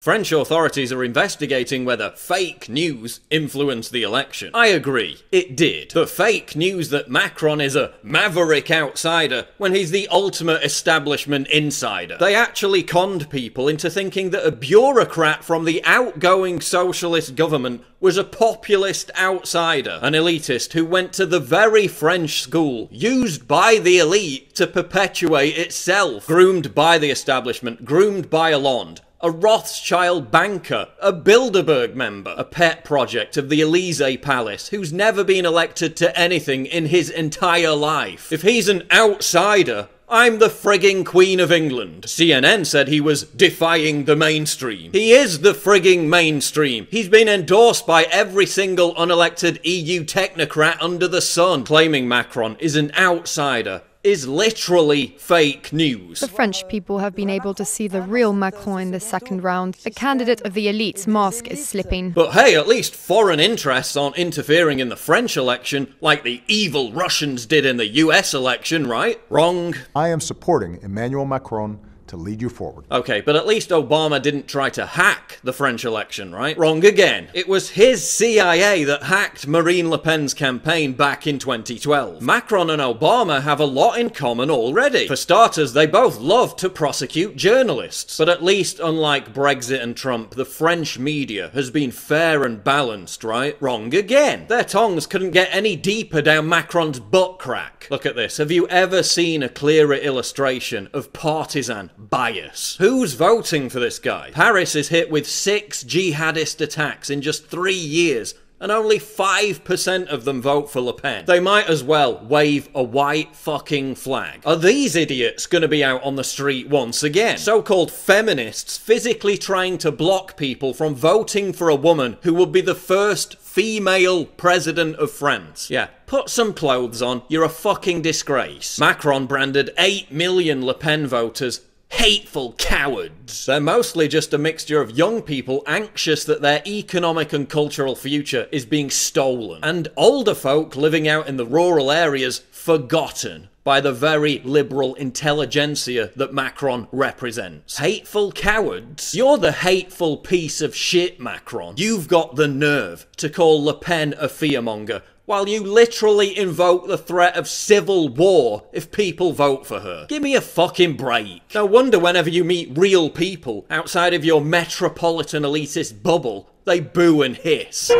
French authorities are investigating whether fake news influenced the election. I agree, it did. The fake news that Macron is a maverick outsider when he's the ultimate establishment insider. They actually conned people into thinking that a bureaucrat from the outgoing socialist government was a populist outsider, an elitist who went to the very French school used by the elite to perpetuate itself, groomed by the establishment, groomed by Hollande, a Rothschild banker, a Bilderberg member, a pet project of the Élysée Palace who's never been elected to anything in his entire life. If he's an outsider, I'm the frigging Queen of England. CNN said he was defying the mainstream. He is the frigging mainstream. He's been endorsed by every single unelected EU technocrat under the sun. Claiming Macron is an outsider is literally fake news. The French people have been able to see the real Macron in the second round. The candidate of the elite's mask is slipping. But hey, at least foreign interests aren't interfering in the French election like the evil Russians did in the US election, right? Wrong. I am supporting Emmanuel Macron to lead you forward. Okay, but at least Obama didn't try to hack the French election, right? Wrong again. It was his CIA that hacked Marine Le Pen's campaign back in 2012. Macron and Obama have a lot in common already. For starters, they both love to prosecute journalists. But at least, unlike Brexit and Trump, the French media has been fair and balanced, right? Wrong again. Their tongues couldn't get any deeper down Macron's butt crack. Look at this. Have you ever seen a clearer illustration of partisan bias? Who's voting for this guy? Paris is hit with 6 jihadist attacks in just 3 years, and only 5% of them vote for Le Pen. They might as well wave a white fucking flag. Are these idiots gonna be out on the street once again? So-called feminists physically trying to block people from voting for a woman who would be the first female president of France. Yeah, put some clothes on, you're a fucking disgrace. Macron branded 8 million Le Pen voters hateful cowards. They're mostly just a mixture of young people anxious that their economic and cultural future is being stolen, and older folk living out in the rural areas forgotten by the very liberal intelligentsia that Macron represents. Hateful cowards? You're the hateful piece of shit, Macron. You've got the nerve to call Le Pen a fearmonger, while you literally invoke the threat of civil war if people vote for her. Give me a fucking break. No wonder whenever you meet real people outside of your metropolitan elitist bubble, they boo and hiss.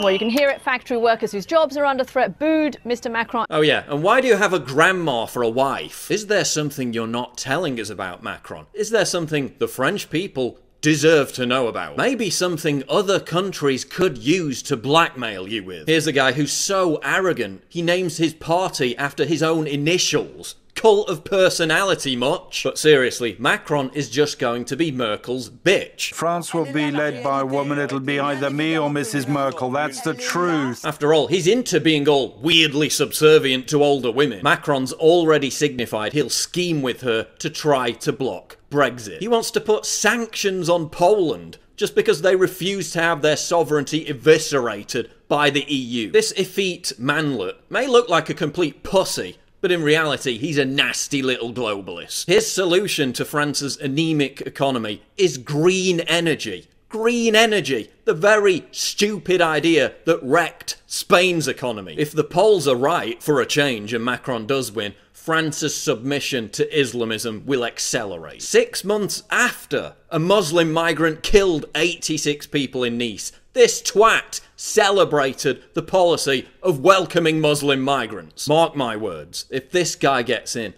Well, you can hear it. Factory workers whose jobs are under threat booed Mr. Macron. Oh yeah, and why do you have a grandma for a wife? Is there something you're not telling us about Macron? Is there something the French people deserve to know about? Maybe something other countries could use to blackmail you with. Here's a guy who's so arrogant, he names his party after his own initials. Cult of personality much? But seriously, Macron is just going to be Merkel's bitch. France will be led by a woman. It'll be either me or Mrs. Merkel. That's the truth. After all, he's into being all weirdly subservient to older women. Macron's already signified he'll scheme with her to try to block Brexit. He wants to put sanctions on Poland just because they refuse to have their sovereignty eviscerated by the EU. This effete manlet may look like a complete pussy, but in reality, he's a nasty little globalist. His solution to France's anemic economy is green energy. Green energy, the very stupid idea that wrecked Spain's economy. If the polls are right for a change and Macron does win, France's submission to Islamism will accelerate. 6 months after a Muslim migrant killed 86 people in Nice, this twat celebrated the policy of welcoming Muslim migrants. Mark my words, if this guy gets in,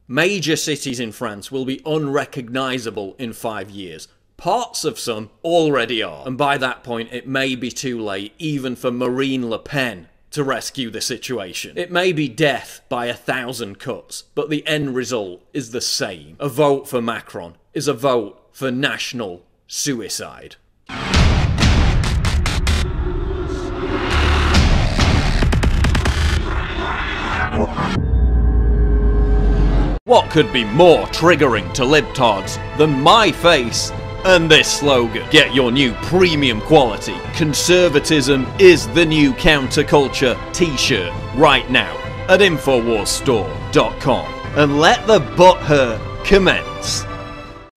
major cities in France will be unrecognisable in 5 years. Parts of some already are, and by that point it may be too late even for Marine Le Pen to rescue the situation. It may be death by 1,000 cuts, but the end result is the same. A vote for Macron is a vote for national suicide. What could be more triggering to libtards than my face and this slogan? Get your new premium quality "Conservatism is the new counterculture" t-shirt right now at InfoWarsStore.com and let the butthurt commence.